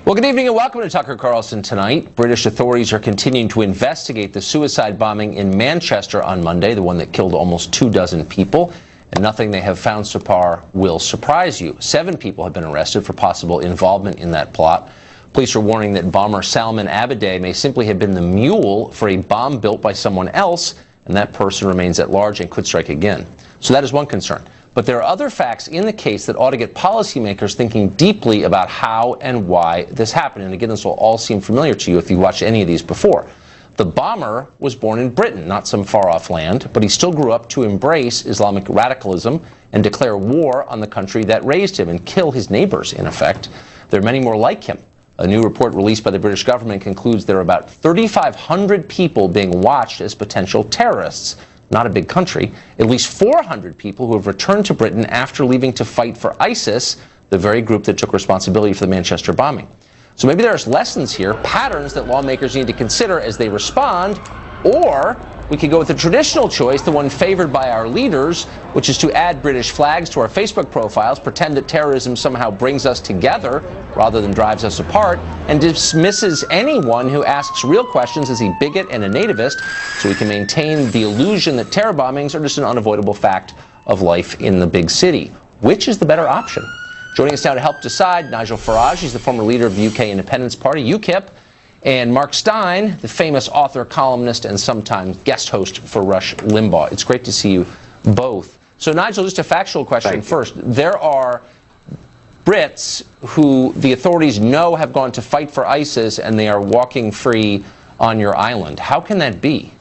Well, good evening and welcome to Tucker Carlson tonight. British authorities are continuing to investigate the suicide bombing in Manchester on Monday, the one that killed almost 24 people. And nothing they have found so far will surprise you. 7 people have been arrested for possible involvement in that plot. Police are warning that bomber Salman Abedeh may simply have been the mule for a bomb built by someone else, and that person remains at large and could strike again. So that is one concern. But there are other facts in the case that ought to get policymakers thinking deeply about how and why this happened. And again, this will all seem familiar to you if you watched any of these before. The bomber was born in Britain, not some far-off land, but he still grew up to embrace Islamic radicalism and declare war on the country that raised him and kill his neighbors, in effect. There are many more like him. A new report released by the British government concludes there are about 3,500 people being watched as potential terrorists. Not a big country. At least 400 people who have returned to Britain after leaving to fight for ISIS, the very group that took responsibility for the Manchester bombing. So maybe there's lessons here, patterns that lawmakers need to consider as they respond, or we could go with the traditional choice, the one favored by our leaders, which is to add British flags to our Facebook profiles, pretend that terrorism somehow brings us together rather than drives us apart, and dismisses anyone who asks real questions as a bigot and a nativist, so we can maintain the illusion that terror bombings are just an unavoidable fact of life in the big city. Which is the better option? Joining us now to help decide, Nigel Farage, he's the former leader of the UK Independence Party, UKIP, and Mark Steyn, the famous author, columnist, and sometimes guest host for Rush Limbaugh. It's great to see you both. So, Nigel, just a factual question first. There are Brits who the authorities know have gone to fight for ISIS, and they are walking free on your island. How can that be?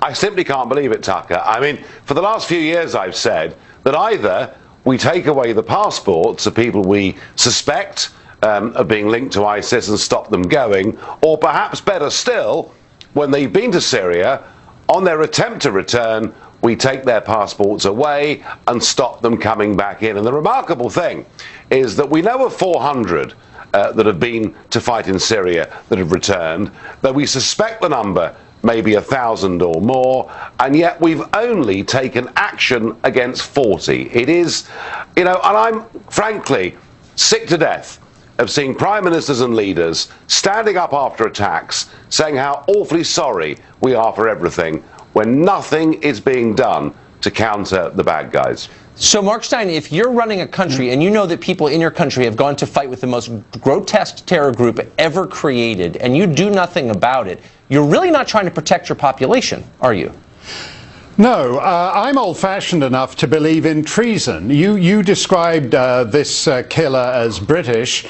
I simply can't believe it, Tucker. I mean, for the last few years I've said that either we take away the passports of people we suspect of being linked to ISIS and stop them going, or perhaps better still, when they've been to Syria, on their attempt to return, we take their passports away and stop them coming back in. And the remarkable thing is that we know of 400 that have been to fight in Syria that have returned, though we suspect the number maybe 1,000 or more, and yet we've only taken action against 40. It is, and I'm frankly sick to death of seeing prime ministers and leaders standing up after attacks saying how awfully sorry we are for everything when nothing is being done to counter the bad guys. So, Mark Steyn, if you're running a country and you know that people in your country have gone to fight with the most grotesque terror group ever created, and you do nothing about it, you're really not trying to protect your population, are you? No, I'm old-fashioned enough to believe in treason. You described this killer as British.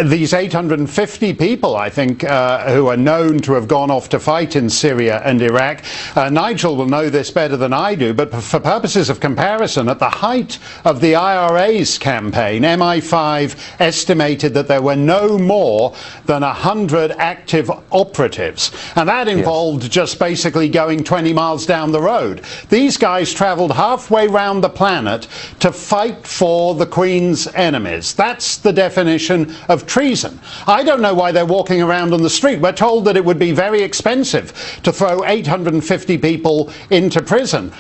These 850 people, I think, who are known to have gone off to fight in Syria and Iraq. Nigel will know this better than I do, but for purposes of comparison, at the height of the IRA's campaign, MI5 estimated that there were no more than 100 active operatives. And that involved just basically going 20 miles down the road. These guys traveled halfway round the planet to fight for the Queen's enemies. That's the definition of treason. I don't know why they're walking around on the street. We're told that it would be very expensive to throw 850 people into prison.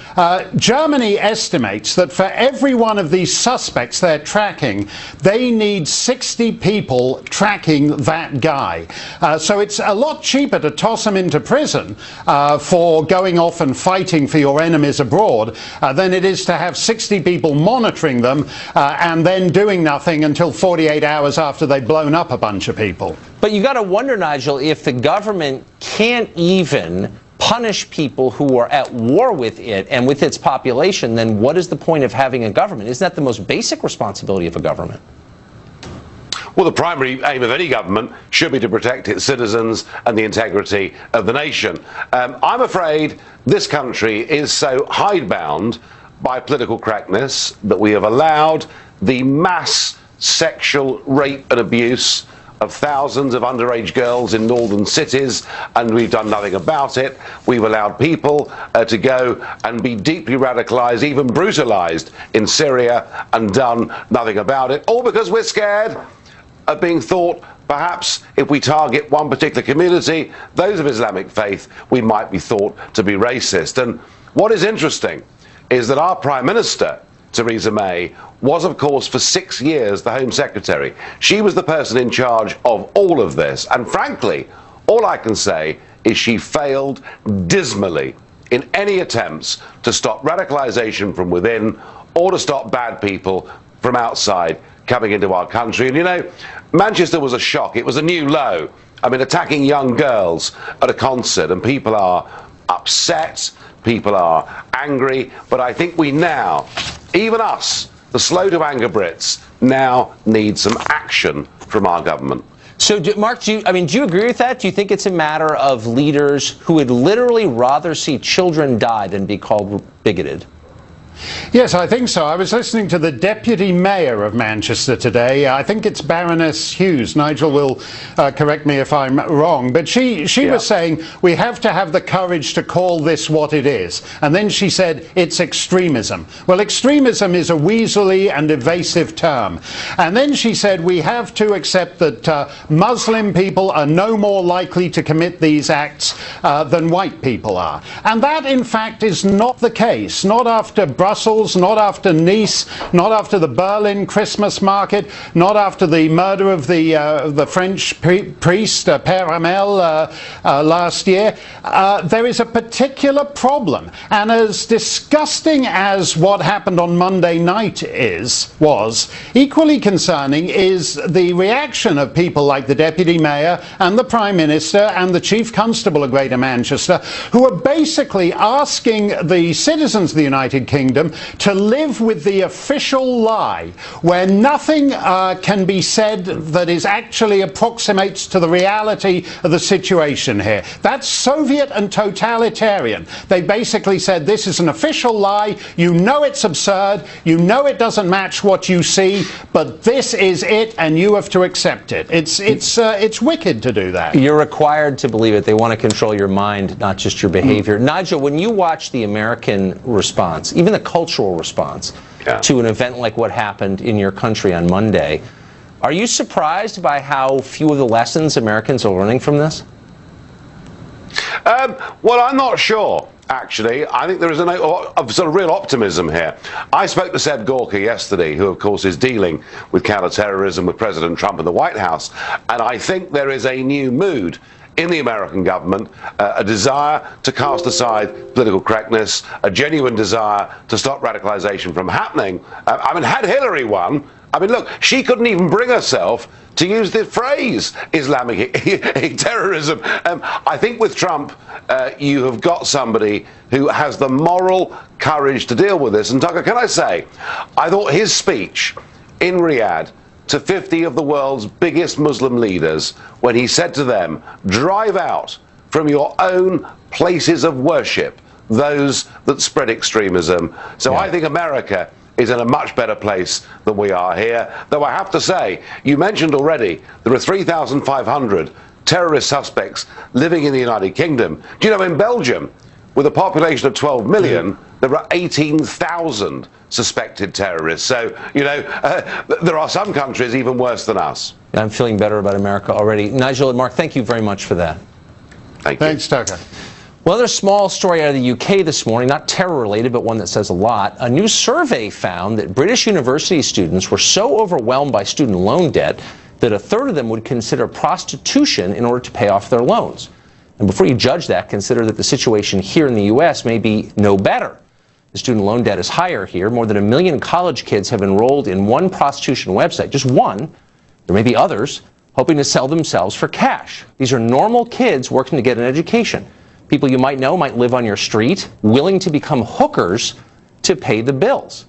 Germany estimates that for every one of these suspects they're tracking, they need 60 people tracking that guy. So it's a lot cheaper to toss them into prison for going off and fighting for your enemies abroad than it is to have 60 people monitoring them and then doing nothing until 48 hours after they've blown up a bunch of people. But you got to wonder, Nigel, if the government can't even punish people who are at war with it and with its population, then what is the point of having a government? Isn't that the most basic responsibility of a government? Well, the primary aim of any government should be to protect its citizens and the integrity of the nation. I'm afraid this country is so hidebound by political correctness that we have allowed the mass sexual rape and abuse of thousands of underage girls in northern cities, and we've done nothing about it. We've allowed people to go and be deeply radicalized, even brutalized in Syria, and done nothing about it, all because we're scared of being thought, perhaps, if we target one particular community, those of Islamic faith, we might be thought to be racist. And what is interesting is that our Prime Minister Theresa May, was, of course, for 6 years the Home Secretary. She was the person in charge of all of this. And frankly, all I can say is she failed dismally in any attempts to stop radicalization from within or to stop bad people from outside coming into our country. And you know, Manchester was a shock. It was a new low. I mean, attacking young girls at a concert, and people are upset, people are angry, but I think we now, even us, the slow to anger Brits, now need some action from our government. So, Mark, do you agree with that? Do you think it's a matter of leaders who would literally rather see children die than be called bigoted? Yes, I think so. I was listening to the Deputy Mayor of Manchester today. I think it's Baroness Hughes. Nigel will correct me if I'm wrong. But she was saying we have to have the courage to call this what it is. And then she said it's extremism. Well, extremism is a weaselly and evasive term. And then she said we have to accept that Muslim people are no more likely to commit these acts than white people are. And that, in fact, is not the case. Not after Brussels, not after Nice, not after the Berlin Christmas market, not after the murder of the French priest Père Hamel last year. There is a particular problem, and as disgusting as what happened on Monday night was equally concerning is the reaction of people like the Deputy Mayor and the Prime Minister and the Chief Constable of Greater Manchester, who are basically asking the citizens of the United Kingdom to live with the official lie, where nothing can be said that is actually approximates to the reality of the situation here. That's Soviet and totalitarian. They basically said this is an official lie, you know it's absurd, you know it doesn't match what you see, but this is it and you have to accept it. It's wicked to do that. You're required to believe it. They want to control your mind, not just your behavior. Nigel, when you watch the American response, even the cultural response to an event like what happened in your country on Monday, are you surprised by how few of the lessons Americans are learning from this? Well, I'm not sure, actually. I think there is a sort of real optimism here. I spoke to Seb Gorka yesterday, who, of course, is dealing with counterterrorism with President Trump in the White House, and I think there is a new mood in the American government, a desire to cast aside political correctness, a genuine desire to stop radicalization from happening. I mean, had Hillary won, I mean, look, she couldn't even bring herself to use the phrase Islamic terrorism. I think with Trump, you have got somebody who has the moral courage to deal with this. And Tucker, can I say, I thought his speech in Riyadh to 50 of the world's biggest Muslim leaders, when he said to them, drive out from your own places of worship those that spread extremism. So I think America is in a much better place than we are here. Though I have to say, you mentioned already, there are 3,500 terrorist suspects living in the United Kingdom. Do you know, in Belgium, with a population of 12 million, there are 18,000 suspected terrorists. So, you know, there are some countries even worse than us. I'm feeling better about America already. Nigel and Mark, thank you very much for that. Thank you. Thanks, Tucker. Well, another small story out of the UK this morning, not terror-related, but one that says a lot. A new survey found that British university students were so overwhelmed by student loan debt that a third of them would consider prostitution in order to pay off their loans. And before you judge that, consider that the situation here in the U.S. may be no better. The student loan debt is higher here. More than 1 million college kids have enrolled in one prostitution website, just one. There may be others, hoping to sell themselves for cash. These are normal kids working to get an education. People you might know might live on your street, willing to become hookers to pay the bills.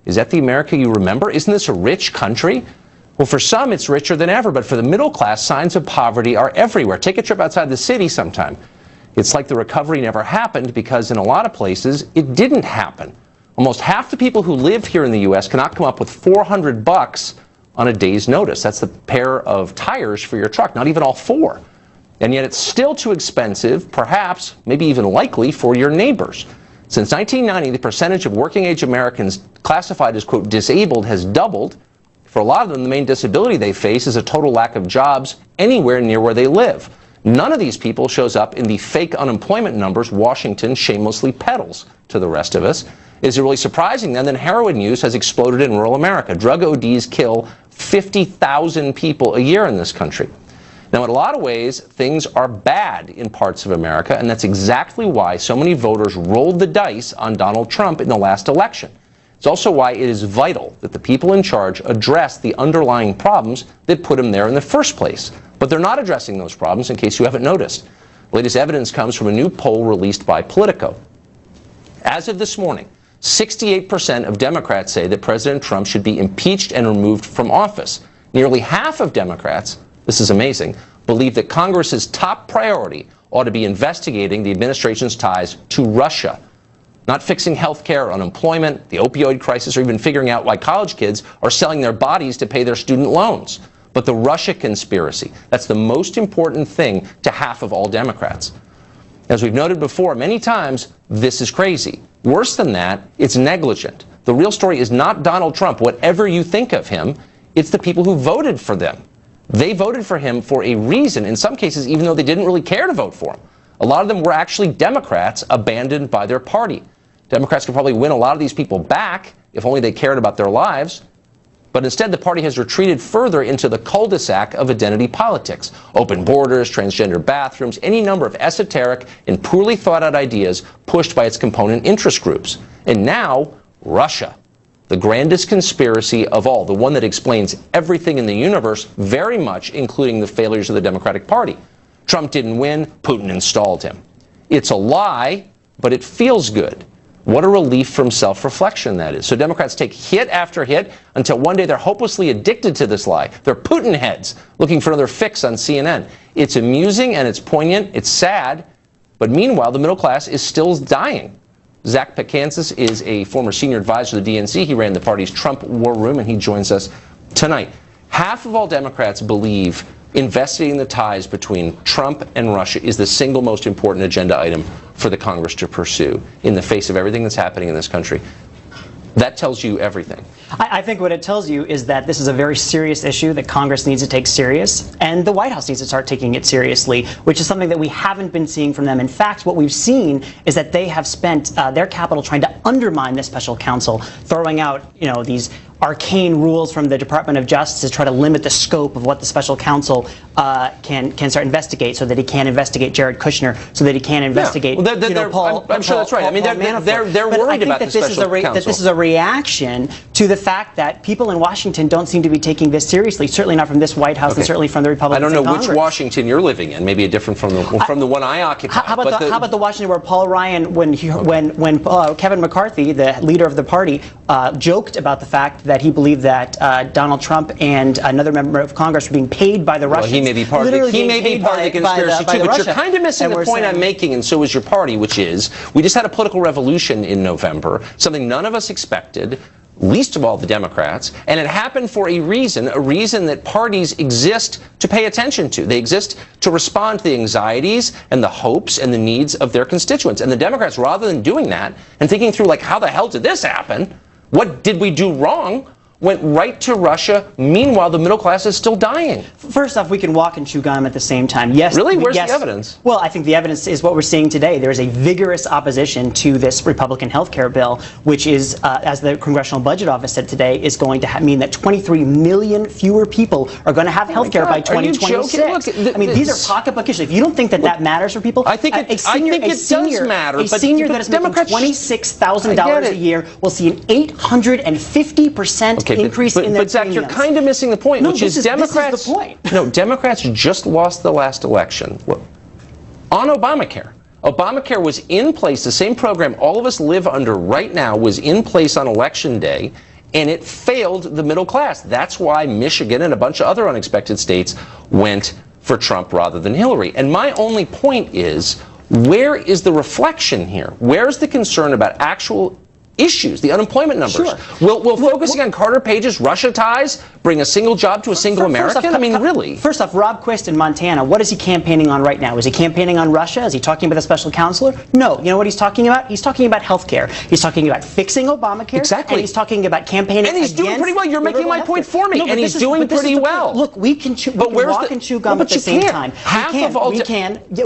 Is that the America you remember? Isn't this a rich country? Well, for some, it's richer than ever, but for the middle class, signs of poverty are everywhere. Take a trip outside the city sometime. It's like the recovery never happened because in a lot of places, it didn't happen. Almost half the people who live here in the U.S. cannot come up with $400 on a day's notice. That's the pair of tires for your truck, not even all four. And yet it's still too expensive, perhaps, maybe even likely, for your neighbors. Since 1990, the percentage of working-age Americans classified as, quote, disabled has doubled. For a lot of them, the main disability they face is a total lack of jobs anywhere near where they live. None of these people shows up in the fake unemployment numbers Washington shamelessly peddles to the rest of us. Is it really surprising then that heroin use has exploded in rural America? Drug ODs kill 50,000 people a year in this country. Now, in a lot of ways, things are bad in parts of America, and that's exactly why so many voters rolled the dice on Donald Trump in the last election. It's also why it is vital that the people in charge address the underlying problems that put him there in the first place. But they're not addressing those problems, in case you haven't noticed. The latest evidence comes from a new poll released by Politico. As of this morning, 68% of Democrats say that President Trump should be impeached and removed from office. Nearly half of Democrats, this is amazing, believe that Congress's top priority ought to be investigating the administration's ties to Russia, not fixing health care, unemployment, the opioid crisis, or even figuring out why college kids are selling their bodies to pay their student loans. But the Russia conspiracy, that's the most important thing to half of all Democrats. As we've noted before many times, this is crazy. Worse than that, it's negligent. The real story is not Donald Trump, whatever you think of him. It's the people who voted for them. They voted for him for a reason, in some cases, even though they didn't really care to vote for him. A lot of them were actually Democrats abandoned by their party. Democrats could probably win a lot of these people back if only they cared about their lives. But instead, the party has retreated further into the cul-de-sac of identity politics. Open borders, transgender bathrooms, any number of esoteric and poorly thought out ideas pushed by its component interest groups. And now, Russia. The grandest conspiracy of all, the one that explains everything in the universe, very much including the failures of the Democratic Party. Trump didn't win, Putin installed him. It's a lie, but it feels good. What a relief from self-reflection that is. So Democrats take hit after hit until one day they're hopelessly addicted to this lie. They're Putin heads looking for another fix on CNN. It's amusing and it's poignant, it's sad, but meanwhile the middle class is still dying. Zach Pekansis is a former senior advisor to the DNC. He ran the party's Trump War Room, and he joins us tonight. Half of all Democrats believe investigating the ties between Trump and Russia is the single most important agenda item for the Congress to pursue in the face of everything that's happening in this country. That tells you everything. I think what it tells you is that this is a very serious issue that Congress needs to take serious, and the White House needs to start taking it seriously, which is something that we haven't been seeing from them. In fact, what we've seen is that they have spent their capital trying to undermine this special counsel, throwing out, these arcane rules from the Department of Justice to try to limit the scope of what the special counsel can start investigate, so that he can't investigate Jared Kushner, so that he can't investigate Paul. I'm sure that's right. I mean, they're worried about the special counsel. That this is a reaction to the fact that people in Washington don't seem to be taking this seriously. Certainly not from this White House, and certainly from the Republicans. I don't know in Congress. which Washington you're living in. Maybe a different from the one I occupy. How about the Washington where Paul Ryan, when Kevin McCarthy, the leader of the party, joked about the fact that he believed that Donald Trump and another member of Congress were being paid by the Russians. Well, he may be part of the conspiracy too, but you're kind of missing the point I'm making, and so is your party, which is we just had a political revolution in November, something none of us expected, least of all the Democrats, and it happened for a reason that parties exist to pay attention to. They exist to respond to the anxieties and the hopes and the needs of their constituents. And the Democrats, rather than doing that and thinking through, like, how the hell did this happen? What did we do wrong? Went right to Russia. Meanwhile, the middle class is still dying. First off, we can walk and chew gum at the same time. Yes. Really? Where's the evidence? Well, I think the evidence is what we're seeing today. There is a vigorous opposition to this Republican health care bill, which is, as the Congressional Budget Office said today, is going to mean that 23 million fewer people are going to have health care by 2026. Look, I mean, these are pocketbook issues. If you don't think that matters for people, I think it does matter. A senior that is making $26,000 a year will see an 850% increase in their But Zach, you're kind of missing the point, which is Democrats. This is the point. No, Democrats just lost the last election on Obamacare. Obamacare was in place. The same program all of us live under right now was in place on Election Day, and it failed the middle class. That's why Michigan and a bunch of other unexpected states went for Trump rather than Hillary. And my only point is, where is the reflection here? Where's the concern about actual issues, the unemployment numbers? Sure. Will focusing on Carter Page's Russia ties bring a single job to a single American? I mean, really? First off, Rob Quist in Montana, what is he campaigning on right now? Is he campaigning on Russia? Is he talking about the special counselor? No. You know what he's talking about? He's talking about health care. He's talking about fixing Obamacare. Exactly. And he's talking about campaining against. And he's doing pretty well. You're making my point for me. No, and he's doing pretty well. Look, we can walk and chew gum at the same time.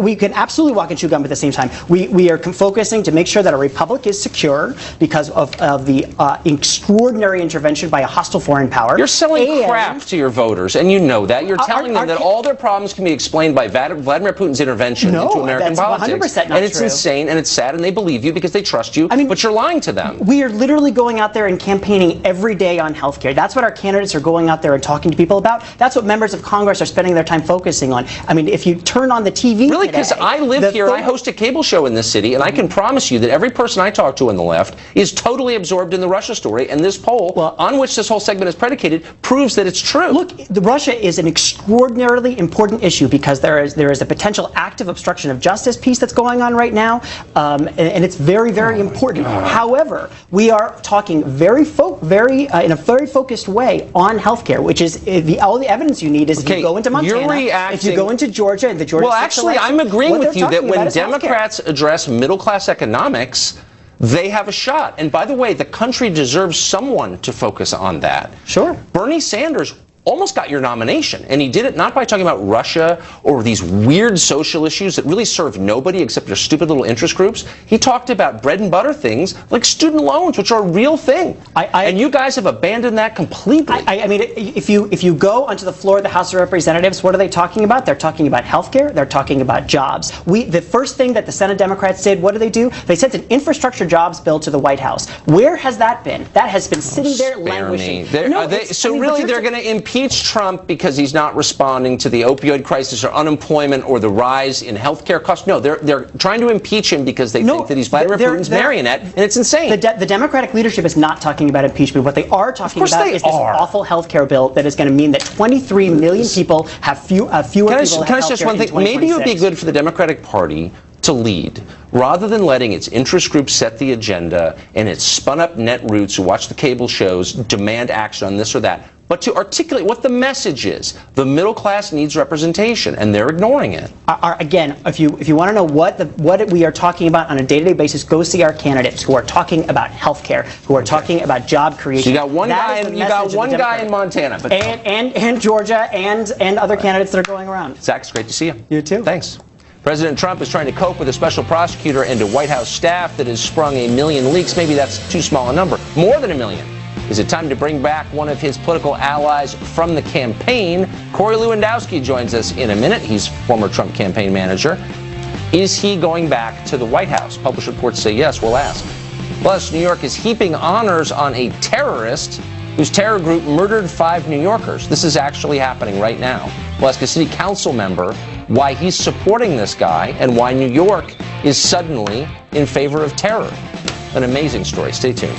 We can absolutely walk and chew gum at the same time. We are focusing to make sure that our republic is secure, because because of the extraordinary intervention by a hostile foreign power. You're selling crap to your voters, and you know that. You're telling them that all their problems can be explained by Vladimir Putin's intervention into American politics. Not and it's insane, and it's sad, and they believe you because they trust you, but you're lying to them. We are literally going out there and campaigning every day on health care. That's what our candidates are going out there and talking to people about. That's what members of Congress are spending their time focusing on. I mean, if you turn on the TV really, because I live here, I host a cable show in this city, and I can promise you that every person I talk to on the left is totally absorbed in the Russia story, and this poll, on which this whole segment is predicated, proves that it's true. Look, Russia is an extraordinarily important issue because there is a potential active obstruction of justice piece that's going on right now, and it's very, very important. However, we are talking in a very focused way on healthcare, which is all the evidence you need is if you go into Montana, if you go into Georgia, and the Georgia. Well, actually, I'm agreeing with you that when Democrats address middle-class economics, they have a shot. And by the way, the country deserves someone to focus on that. Sure. Bernie Sanders almost got your nomination, and he did it not by talking about Russia or these weird social issues that really serve nobody except your stupid little interest groups. He talked about bread and butter things like student loans, which are a real thing. And you guys have abandoned that completely. I mean, if you go onto the floor of the House of Representatives, what are they talking about? They're talking about health care. They're talking about jobs. The first thing that the Senate Democrats did, what do? They sent an infrastructure jobs bill to the White House. Where has that been? That has been sitting there languishing. They're going to impeach Trump because he's not responding to the opioid crisis or unemployment or the rise in healthcare costs. No, they're trying to impeach him because they think that he's Vladimir Putin's marionette, and it's insane. The Democratic leadership is not talking about impeachment. What they are talking about is this awful healthcare bill that is going to mean that 23 million people have fewer people have health care. Can I suggest one thing? Maybe it would be good for the Democratic Party to lead, rather than letting its interest groups set the agenda and its spun-up netroots who watch the cable shows demand action on this or that, but to articulate what the message is. The middle class needs representation, and they're ignoring it. Again, if you want to know what we are talking about on a day-to-day basis, go see our candidates who are talking about health care, who are talking about job creation. So you got one guy in Montana, but and Georgia and other candidates that are going around. Zach, it's great to see you. You too. Thanks. President Trump is trying to cope with a special prosecutor and a White House staff that has sprung 1 million leaks. Maybe that's too small a number. More than 1 million. Is it time to bring back one of his political allies from the campaign? Corey Lewandowski joins us in a minute. He's former Trump campaign manager. Is he going back to the White House? Published reports say yes. We'll ask. Plus, New York is heaping honors on a terrorist whose terror group murdered 5 New Yorkers. This is actually happening right now. We'll ask a city council member why he's supporting this guy and why New York is suddenly in favor of terror. An amazing story. Stay tuned.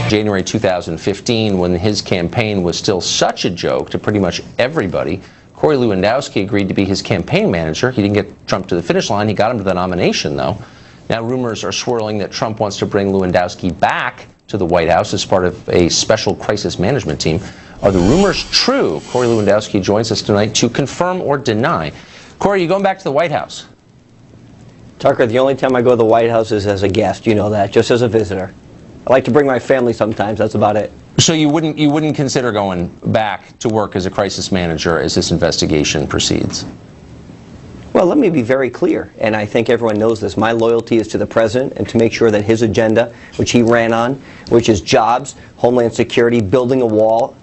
January 2015, when his campaign was still such a joke to pretty much everybody, Corey Lewandowski agreed to be his campaign manager. He didn't get Trump to the finish line. He got him to the nomination, though. Now rumors are swirling that Trump wants to bring Lewandowski back to the White House as part of a special crisis management team. Are the rumors true? Corey Lewandowski joins us tonight to confirm or deny. Corey, you going back to the White House? Tucker, the only time I go to the White House is as a guest. You know that, just as a visitor. I like to bring my family sometimes. That's about it. So you wouldn't consider going back to work as a crisis manager as this investigation proceeds? Well, let me be very clear, and I think everyone knows this. My loyalty is to the president and to make sure that his agenda, which he ran on, which is jobs, homeland security, building a wall,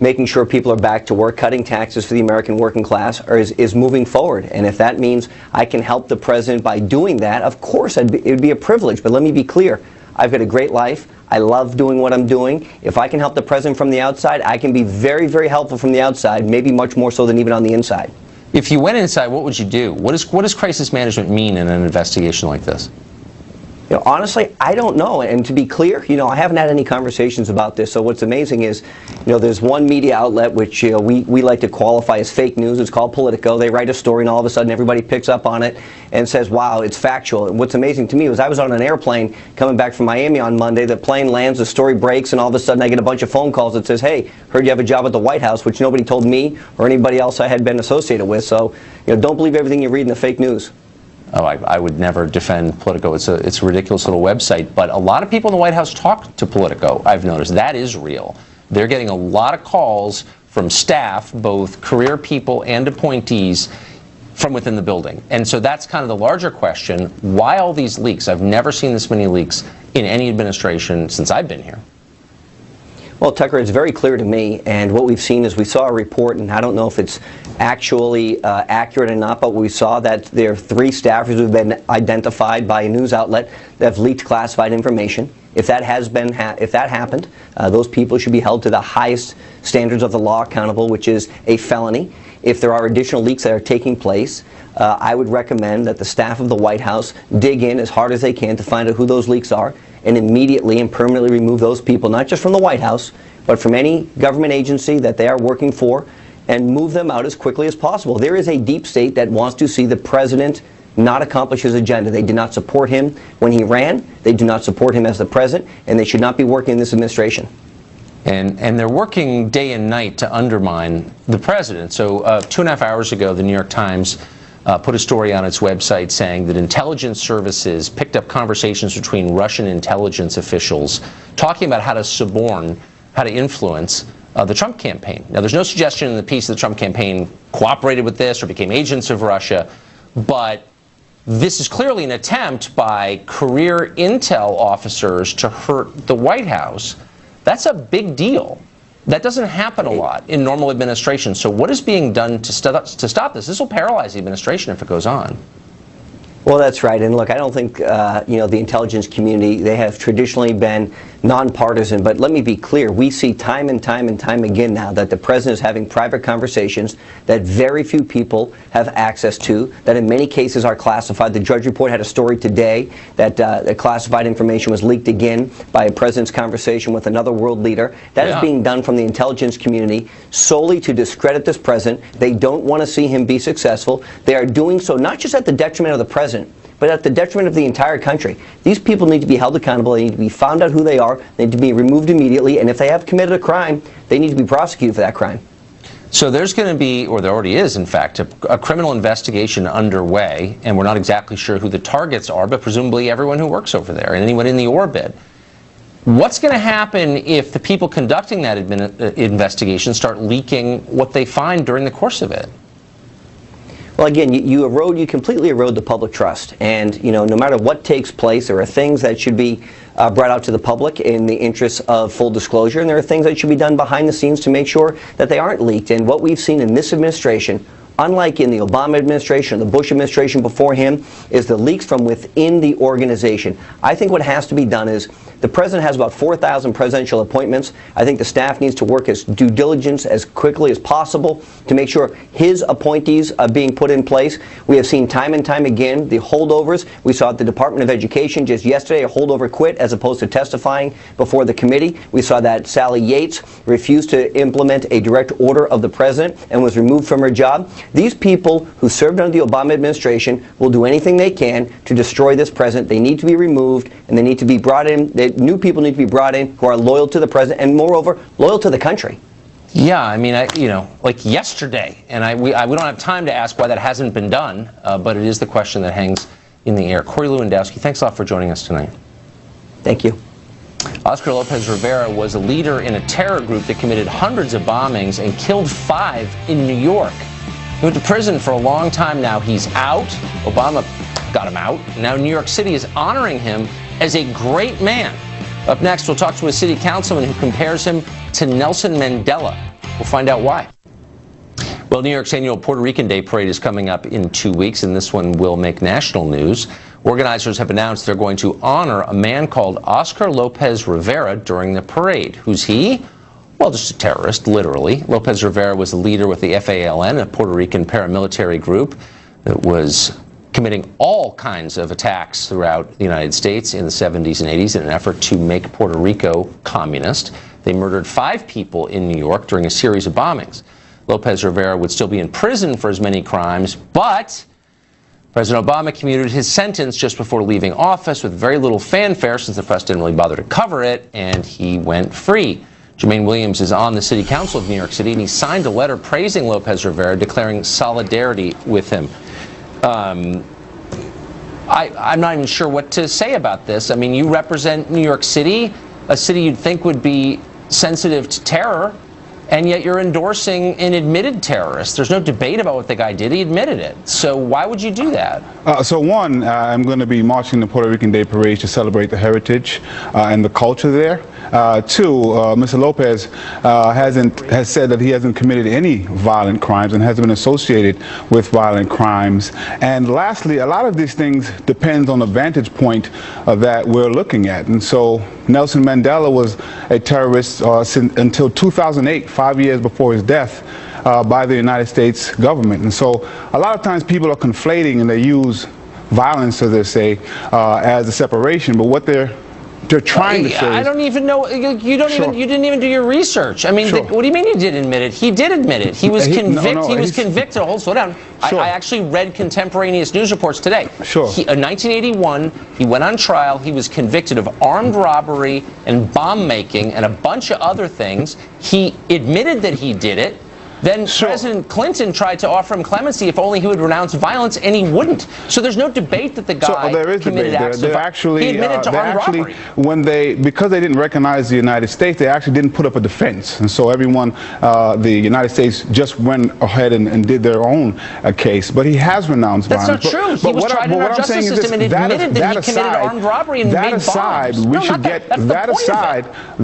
making sure people are back to work, cutting taxes for the American working class, is moving forward. And if that means I can help the president by doing that, of course, it would be a privilege. But let me be clear. I've got a great life. I love doing what I'm doing. If I can help the president from the outside, I can be very, very helpful from the outside, maybe much more so than even on the inside. If you went inside, what would you do? What does crisis management mean in an investigation like this? You know, honestly, I don't know. And to be clear, I haven't had any conversations about this. So what's amazing is, there's one media outlet which we like to qualify as fake news. It's called Politico. They write a story, and all of a sudden everybody picks up on it and says, "Wow, it's factual." And what's amazing to me was I was on an airplane coming back from Miami on Monday. The plane lands, the story breaks, and all of a sudden I get a bunch of phone calls that says, "Hey, heard you have a job at the White House," which nobody told me or anybody else I had been associated with. So, don't believe everything you read in the fake news. Oh, I would never defend Politico. It's a ridiculous little website. But a lot of people in the White House talk to Politico, I've noticed. That is real. They're getting a lot of calls from staff, both career people and appointees, from within the building. And so that's kind of the larger question. Why all these leaks? I've never seen this many leaks in any administration since I've been here. Well, Tucker, it's very clear to me, and what we've seen is we saw a report, and I don't know if it's actually accurate or not, but we saw that there are 3 staffers who have been identified by a news outlet that have leaked classified information. If that happened, those people should be held to the highest standards of the law accountable, which is a felony. If there are additional leaks that are taking place, I would recommend that the staff of the White House dig in as hard as they can to find out who those leaks are and immediately and permanently remove those people, not just from the White House, but from any government agency that they are working for, and move them out as quickly as possible. There is a deep state that wants to see the president not accomplish his agenda. They did not support him when he ran. They do not support him as the president, and they should not be working in this administration. And they're working day and night to undermine the president. So 2.5 hours ago, the New York Times put a story on its website saying that intelligence services picked up conversations between Russian intelligence officials talking about how to suborn, how to influence the Trump campaign. Now, there's no suggestion in the piece that the Trump campaign cooperated with this or became agents of Russia, but this is clearly an attempt by career intel officers to hurt the White House. That's a big deal. That doesn't happen a lot in normal administration. So what is being done to stop this? This will paralyze the administration if it goes on. Well, that's right. And look, I don't think, the intelligence community, they have traditionally been nonpartisan. But let me be clear. We see time and time and time again now that the president is having private conversations that very few people have access to, that in many cases are classified. The Drudge Report had a story today that classified information was leaked again by a president's conversation with another world leader. That is being done from the intelligence community solely to discredit this president. They don't want to see him be successful. They are doing so not just at the detriment of the president, but at the detriment of the entire country. These people need to be held accountable. They need to be found out who they are. They need to be removed immediately. And if they have committed a crime, they need to be prosecuted for that crime. So there's going to be, or there already is, in fact, a criminal investigation underway, and we're not exactly sure who the targets are, but presumably everyone who works over there and anyone in the orbit. What's going to happen if the people conducting that investigation start leaking what they find during the course of it? Well, again, you completely erode the public trust. And, no matter what takes place, there are things that should be brought out to the public in the interests of full disclosure, and there are things that should be done behind the scenes to make sure that they aren't leaked. And what we've seen in this administration, unlike in the Obama administration or the Bush administration before him, is the leaks from within the organization. I think what has to be done is the president has about 4,000 presidential appointments. I think the staff needs to work as due diligence as quickly as possible to make sure his appointees are being put in place. We have seen time and time again the holdovers. We saw at the Department of Education just yesterday a holdover quit as opposed to testifying before the committee. We saw that Sally Yates refused to implement a direct order of the president and was removed from her job. These people who served under the Obama administration will do anything they can to destroy this president. They need to be removed, and they need to be brought in. New people need to be brought in who are loyal to the president and, moreover, loyal to the country. Yeah, I mean, like yesterday, and we don't have time to ask why that hasn't been done, but it is the question that hangs in the air. Corey Lewandowski, thanks a lot for joining us tonight. Thank you. Oscar Lopez Rivera was a leader in a terror group that committed hundreds of bombings and killed 5 in New York. He went to prison for a long time now. He's out. Obama got him out. Now New York City is honoring him as a great man. Up next, we'll talk to a city councilman who compares him to Nelson Mandela. We'll find out why. Well, New York's annual Puerto Rican Day Parade is coming up in 2 weeks, and this one will make national news. Organizers have announced they're going to honor a man called Oscar Lopez Rivera during the parade. Who's he? Well, just a terrorist, literally. Lopez Rivera was a leader with the FALN, a Puerto Rican paramilitary group that was committing all kinds of attacks throughout the United States in the 70s and 80s in an effort to make Puerto Rico communist. They murdered 5 people in New York during a series of bombings. Lopez Rivera would still be in prison for as many crimes, but President Obama commuted his sentence just before leaving office with very little fanfare since the press didn't really bother to cover it, and he went free. Jermaine Williams is on the City Council of New York City, and he signed a letter praising Lopez Rivera, declaring solidarity with him. I'm not even sure what to say about this. I mean, you represent New York City, a city you'd think would be sensitive to terror. and yet you're endorsing an admitted terrorist. There's no debate about what the guy did. He admitted it. So why would you do that? So one, I'm going to be marching the Puerto Rican Day Parade to celebrate the heritage and the culture there. Two, Mr. Lopez has said that he hasn't committed any violent crimes and hasn't been associated with violent crimes. And lastly, a lot of these things depends on the vantage point that we're looking at. And so Nelson Mandela was a terrorist until 2008, 5 years before his death, by the United States government. And so a lot of times people are conflating and they use violence, as they say, as a separation, but what they're trying to say I don't even know. You didn't even do your research. I mean, what do you mean he did admit it? He did admit it. He was convicted. He was convicted. Hold, slow down. I actually read contemporaneous news reports today. In 1981, he went on trial. He was convicted of armed robbery and bomb making and a bunch of other things. He admitted that he did it. Then President Clinton tried to offer him clemency if only he would renounce violence, and he wouldn't. So there's no debate that the guy committed acts of violence. He admitted to armed robbery. Because they didn't recognize the United States, they actually didn't put up a defense. And so everyone, the United States just went ahead and did their own case. But he has renounced violence. That's not true. He was tried in our justice system and admitted that he committed armed robbery and made bombs.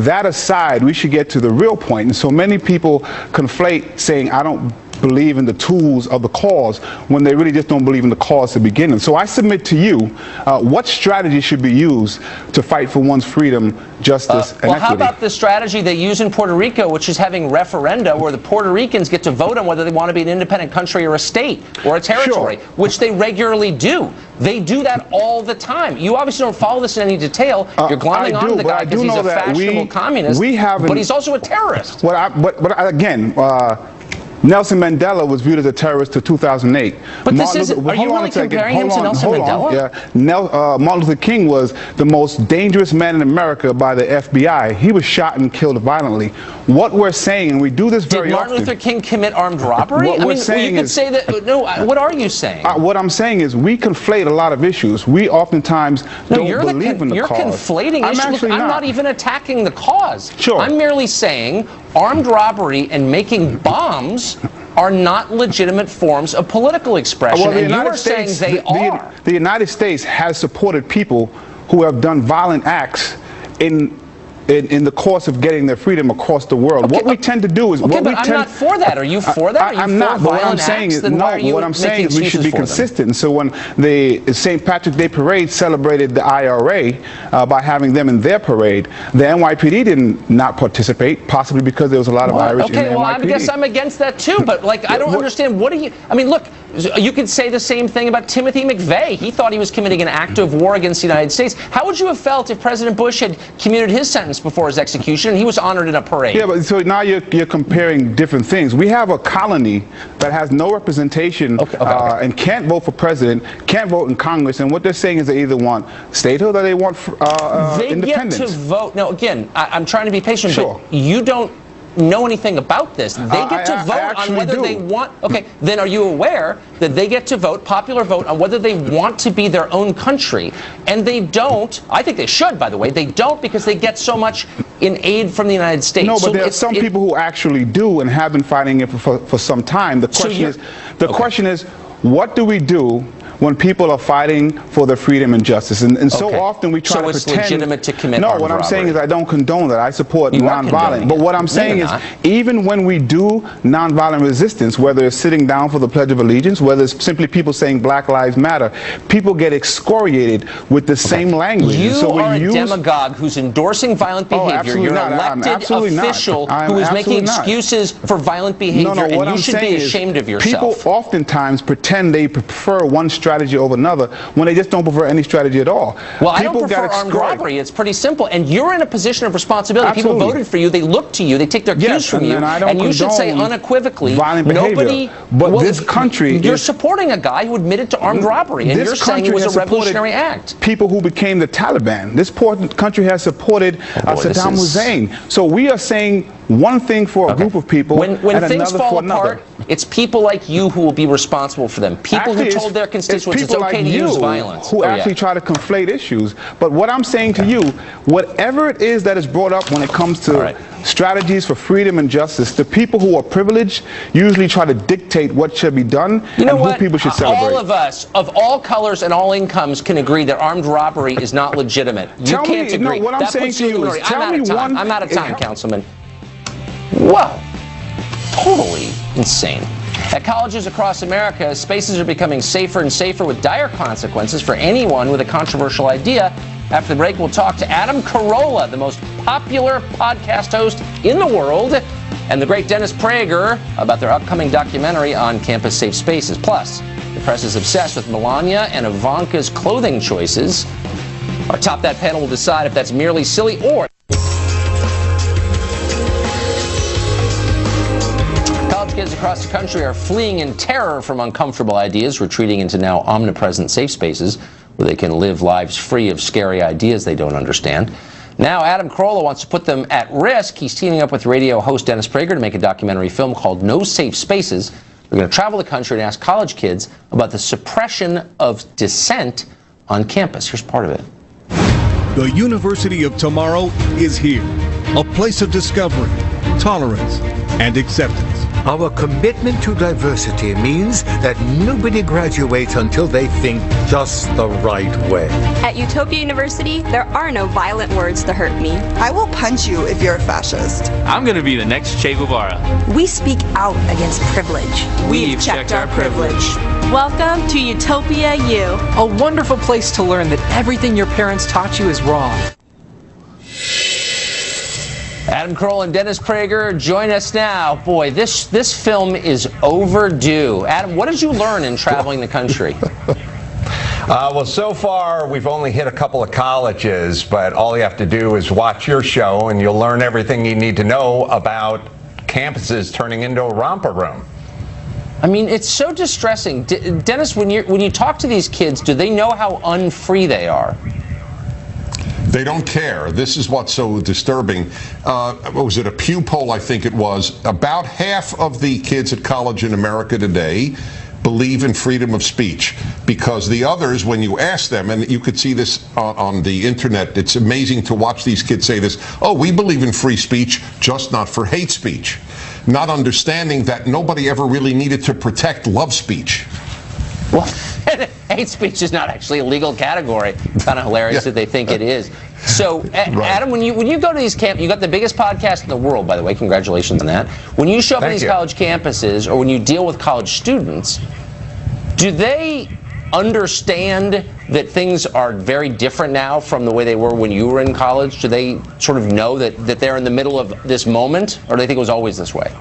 That aside, we should get to the real point. And so many people conflate saying, I don't believe in the tools of the cause, when they really just don't believe in the cause to begin with. So I submit to you, what strategy should be used to fight for one's freedom, justice, and equity? How about the strategy they use in Puerto Rico, which is having referenda where the Puerto Ricans get to vote on whether they want to be an independent country or a state or a territory, which they regularly do. They do that all the time. You obviously don't follow this in any detail. You're glomming on to the guy because he's a fashionable communist, but he's also a terrorist. Again, Nelson Mandela was viewed as a terrorist till 2008. But this is, are you really comparing him to Nelson Mandela? Martin Luther King was the most dangerous man in America by the FBI. He was shot and killed violently. What we're saying, and we do this very often. Did Martin Luther King commit armed robbery? What we're saying is, say that. No, what are you saying? What I'm saying is we conflate a lot of issues. We oftentimes don't believe in the cause. You're conflating issues. I'm not even attacking the cause. Sure. I'm merely saying armed robbery and making bombs are not legitimate forms of political expression, and you are saying they are. The United States has supported people who have done violent acts in the course of getting their freedom across the world. What we tend to do is... I'm not for that. Are you for that? I'm not, but what I'm saying is, what I'm saying is we should be consistent. And so when the St. Patrick's Day Parade celebrated the IRA by having them in their parade, the NYPD did not participate, possibly because there was a lot of Irish in the NYPD. Okay, well, I guess I'm against that too, but like, I don't understand. What do you... I mean, look, you could say the same thing about Timothy McVeigh. He thought he was committing an act of war against the United States. How would you have felt if President Bush had commuted his sentence before his execution and he was honored in a parade? Yeah, but so now you're comparing different things. We have a colony that has no representation and can't vote for president, can't vote in Congress, and what they're saying is they either want statehood or they want independence. They get to vote. Now, again, I'm trying to be patient, but you don't know anything about this. They get to vote on whether they want... Okay, then are you aware that they get to vote, popular vote, on whether they want to be their own country? And they don't. I think they should, by the way. They don't because they get so much in aid from the United States. No, but there are some people who actually do and have been fighting it for some time. The question is, what do we do when people are fighting for their freedom and justice? And so often we try to pretend... So it's legitimate to commit armed robbery. No, what I'm saying is I don't condone that. I support nonviolent. But what I'm saying is even when we do nonviolent resistance, whether it's sitting down for the Pledge of Allegiance, whether it's simply people saying Black Lives Matter, people get excoriated with the same language. You are a demagogue who's endorsing violent behavior. You're an elected official who is making excuses for violent behavior, and you should be ashamed of yourself. People oftentimes pretend they prefer one strategy over another when they just don't prefer any strategy at all. Well, I don't prefer armed robbery. It's pretty simple. And you're in a position of responsibility. People voted for you. They look to you. They take their cues from you. And you should say unequivocally, nobody... But this country... You're supporting a guy who admitted to armed robbery, and you're saying it was a revolutionary act. People who became the Taliban. This country has supported Saddam Hussein. So we are saying one thing for a group of people when and things another fall for another. apart, it's people like you who will be responsible for them. People Actually, who told their constituents it's okay to use violence. Who actually try to conflate issues. But what I'm saying to you, whatever it is that is brought up when it comes to strategies for freedom and justice, the people who are privileged usually try to dictate what should be done and who people should celebrate. All of us, of all colors and all incomes, can agree that armed robbery is not legitimate. You can't agree. No, what I'm saying to you is, tell me one. I'm out of time, Councilman. Whoa. Totally insane. At colleges across America, spaces are becoming safer and safer with dire consequences for anyone with a controversial idea. After the break, we'll talk to Adam Carolla, the most popular podcast host in the world, and the great Dennis Prager about their upcoming documentary on campus safe spaces. Plus, the press is obsessed with Melania and Ivanka's clothing choices. Our Top That panel will decide if that's merely silly or... Kids across the country are fleeing in terror from uncomfortable ideas, retreating into now omnipresent safe spaces where they can live lives free of scary ideas they don't understand. Now Adam Carolla wants to put them at risk. He's teaming up with radio host Dennis Prager to make a documentary film called No Safe Spaces. We're going to travel the country and ask college kids about the suppression of dissent on campus. Here's part of it. The University of Tomorrow is here, a place of discovery, tolerance, and acceptance. Our commitment to diversity means that nobody graduates until they think just the right way. At Utopia University, there are no violent words to hurt me. I will punch you if you're a fascist. I'm going to be the next Che Guevara. We speak out against privilege. We've checked our privilege. Welcome to Utopia U. A wonderful place to learn that everything your parents taught you is wrong. Adam Carolla and Dennis Prager join us now. Boy, this film is overdue. Adam, what did you learn in traveling the country? Well, so far we've only hit a couple of colleges, but all you have to do is watch your show and you'll learn everything you need to know about campuses turning into a romper room. I mean, it's so distressing. Dennis, when you talk to these kids, do they know how unfree they are? They don't care. This is what's so disturbing. What was it, a Pew poll, I think it was? About half of the kids at college in America today believe in freedom of speech, because the others, when you ask them, and you could see this on the internet, it's amazing to watch these kids say this, oh, we believe in free speech, just not for hate speech. Not understanding that nobody ever really needed to protect love speech. Well, hate speech is not actually a legal category. Kind of hilarious that they think it is. So, Adam, when you go to these camps, you got the biggest podcast in the world, by the way. Congratulations on that. When you show up at these college campuses, or when you deal with college students, do they understand that things are very different now from the way they were when you were in college? Do they sort of know that they're in the middle of this moment, or do they think it was always this way?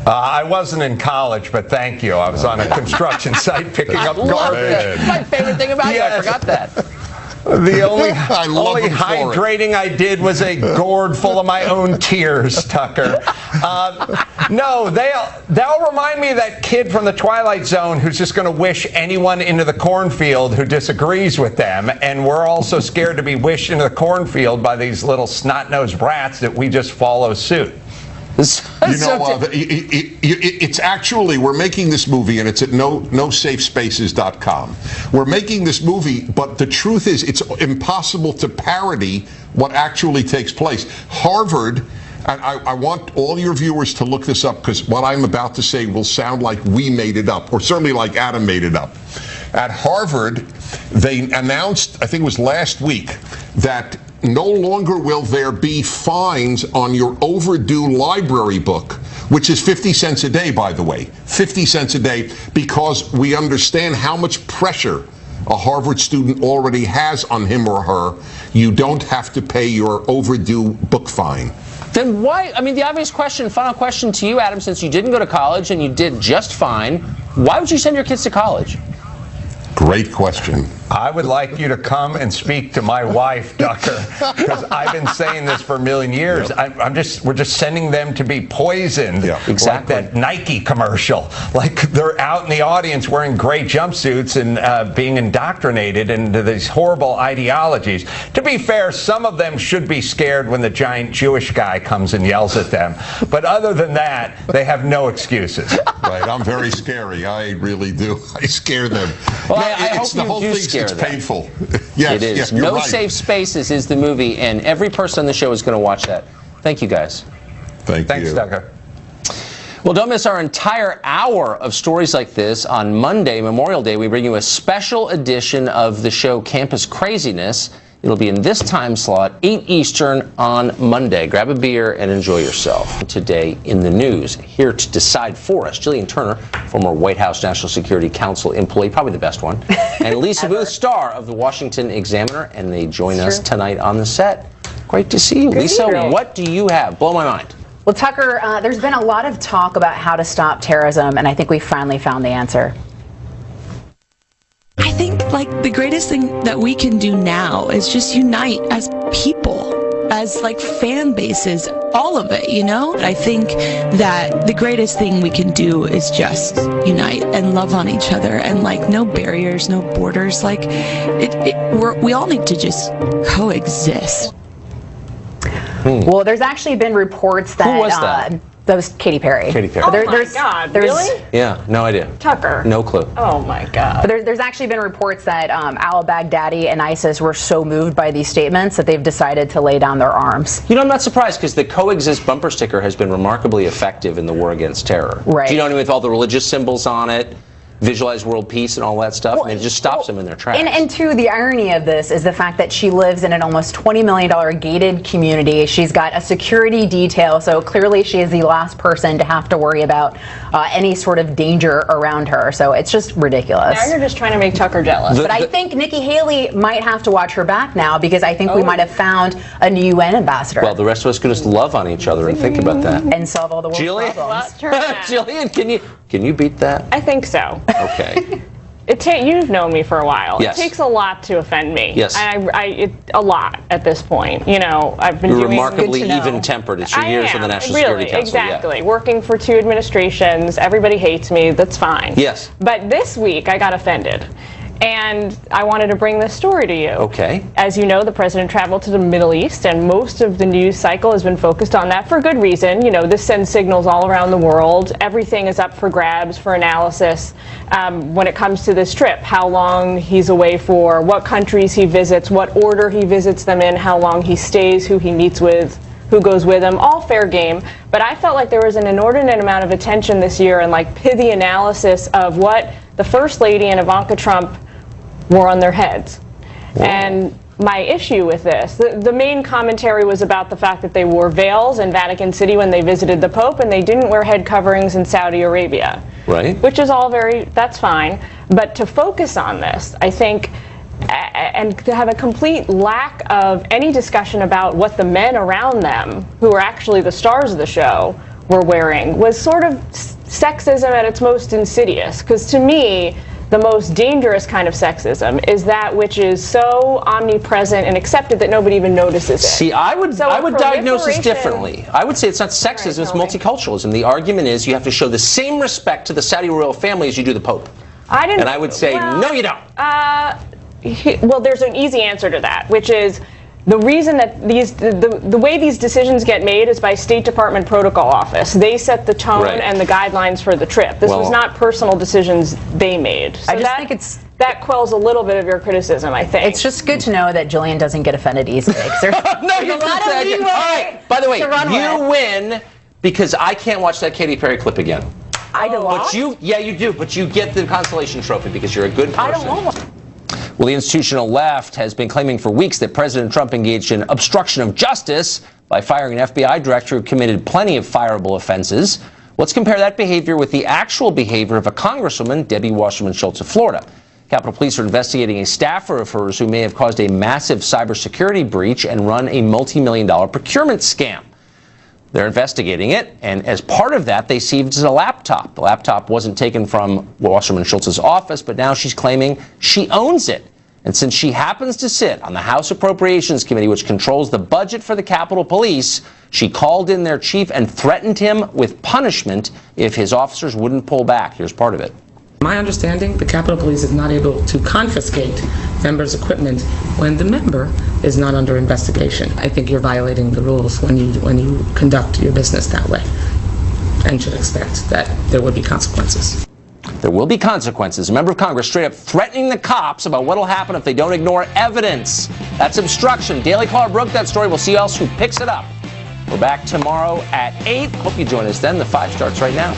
I wasn't in college, but thank you. I was on a construction site picking up garbage. My favorite thing about you, I forgot that. The only hydrating I did was a gourd full of my own tears, Tucker. No, they'll remind me of that kid from the Twilight Zone who's just going to wish anyone into the cornfield who disagrees with them. And we're also scared to be wished into the cornfield by these little snot-nosed brats that we just follow suit. You know, it's actually, we're making this movie, and it's at nosafespaces.com. We're making this movie, but the truth is it's impossible to parody what actually takes place. Harvard, and I want all your viewers to look this up, because what I'm about to say will sound like we made it up, or certainly like Adam made it up. At Harvard, they announced, I think it was last week, that no longer will there be fines on your overdue library book, which is 50 cents a day, by the way, 50 cents a day, because we understand how much pressure a Harvard student already has on him or her. You don't have to pay your overdue book fine. Then why, I mean, the obvious question, final question to you, Adam, since you didn't go to college and you did just fine, why would you send your kids to college? Great question. I would like you to come and speak to my wife, Tucker, because I've been saying this for a million years. We're just sending them to be poisoned, exactly. Like that Nike commercial. Like they're out in the audience wearing gray jumpsuits and being indoctrinated into these horrible ideologies. To be fair, some of them should be scared when the giant Jewish guy comes and yells at them. But other than that, they have no excuses. Right, I'm very scary. I really do. I scare them. Well, No, I hope it's the you whole do thing's scare it's them. painful. Yes, it is. yes, you're No right. Safe Spaces is the movie, and every person on the show is going to watch that. Thank you, guys. Thanks, Tucker. Well, don't miss our entire hour of stories like this. On Monday, Memorial Day, we bring you a special edition of the show Campus Craziness. It'll be in this time slot, 8 Eastern on Monday. Grab a beer and enjoy yourself. Today in the news, here to decide for us, Jillian Turner, former White House National Security Council employee, probably the best one, and Lisa Booth, star of the Washington Examiner, and they join us tonight on the set. Great to see you. Lisa, what do you have? Blow my mind. Well, Tucker, there's been a lot of talk about how to stop terrorism, and I think we finally found the answer. I think, like, the greatest thing that we can do now is just unite as people, as, like, fan bases, all of it, you know? I think that the greatest thing we can do is just unite and love on each other, and, like, no barriers, no borders. Like, we all need to just coexist. Well, there's actually been reports that... Who was that? That was Katy Perry. Katy Perry. But Oh my God, really? Yeah, no idea. Tucker. No clue. Oh my God. But there's actually been reports that al-Baghdadi and ISIS were so moved by these statements that they've decided to lay down their arms. You know, I'm not surprised because the coexist bumper sticker has been remarkably effective in the war against terror. Right. Do you know what I mean? With all the religious symbols on it, visualize world peace and all that stuff, Well, and it just stops them in their tracks. And two, the irony of this is the fact that she lives in an almost $20 million gated community. She's got a security detail, so clearly she is the last person to have to worry about any sort of danger around her. So it's just ridiculous. Now you're just trying to make Tucker jealous. But I think Nikki Haley might have to watch her back now because I think we might have found a new UN ambassador. Well, the rest of us can just love on each other and think about that. And solve all the world's problems. Jillian, can you beat that? I think so. Okay. You've known me for a while. Yes. It takes a lot to offend me. Yes. And a lot at this point. You know, I've been You're doing remarkably even-tempered. It's your years on the National Security Council. Exactly. Yeah. Working for 2 administrations. Everybody hates me. That's fine. Yes. But this week, I got offended. And I wanted to bring this story to you. Okay. As you know, the president traveled to the Middle East, and most of the news cycle has been focused on that for good reason. You know, this sends signals all around the world. Everything is up for grabs, for analysis when it comes to this trip. How long he's away for, what countries he visits, what order he visits them in, how long he stays, who he meets with, who goes with him, all fair game. But I felt like there was an inordinate amount of attention this year and like pithy analysis of what the First Lady and Ivanka Trump were on their heads. Whoa. And my issue with this, the main commentary was about the fact that they wore veils in Vatican City when they visited the Pope, and they didn't wear head coverings in Saudi Arabia. Right. Which is all that's fine. But to focus on this, I think, and to have a complete lack of any discussion about what the men around them, who are actually the stars of the show, were wearing, was sort of sexism at its most insidious. Because to me, the most dangerous kind of sexism is that which is so omnipresent and accepted that nobody even notices it. See, I would diagnose this differently. I would say it's not sexism, it's multiculturalism. The argument is you have to show the same respect to the Saudi royal family as you do the Pope. And I would say, no, you don't. Well, there's an easy answer to that, which is the reason that the way these decisions get made is by State Department Protocol Office. They set the tone and the guidelines for the trip. This was not personal decisions they made. So I just think that quells a little bit of your criticism, I think. It's just good to know that Jillian doesn't get offended easily. There's a lot of leeway. All right. By the way, you win because I can't watch that Katy Perry clip again. I don't want. You do, but you get the consolation trophy because you're a good person. I don't want one. Well, the institutional left has been claiming for weeks that President Trump engaged in obstruction of justice by firing an FBI director who committed plenty of fireable offenses. Let's compare that behavior with the actual behavior of a Congresswoman, Debbie Wasserman Schultz of Florida. Capitol Police are investigating a staffer of hers who may have caused a massive cybersecurity breach and run a multi-million-dollar procurement scam. They're investigating it, and as part of that, they seized a laptop. The laptop wasn't taken from Wasserman Schultz's office, but now she's claiming she owns it. And since she happens to sit on the House Appropriations Committee, which controls the budget for the Capitol Police, she called in their chief and threatened him with punishment if his officers wouldn't pull back. Here's part of it. My understanding, the Capitol Police is not able to confiscate members' equipment when the member is not under investigation. I think you're violating the rules when you conduct your business that way, and should expect that there will be consequences. There will be consequences. A member of Congress straight up threatening the cops about what will happen if they don't ignore evidence. That's obstruction. Daily Caller broke that story. We'll see else who picks it up. We're back tomorrow at 8. Hope you join us then. The 5 starts right now.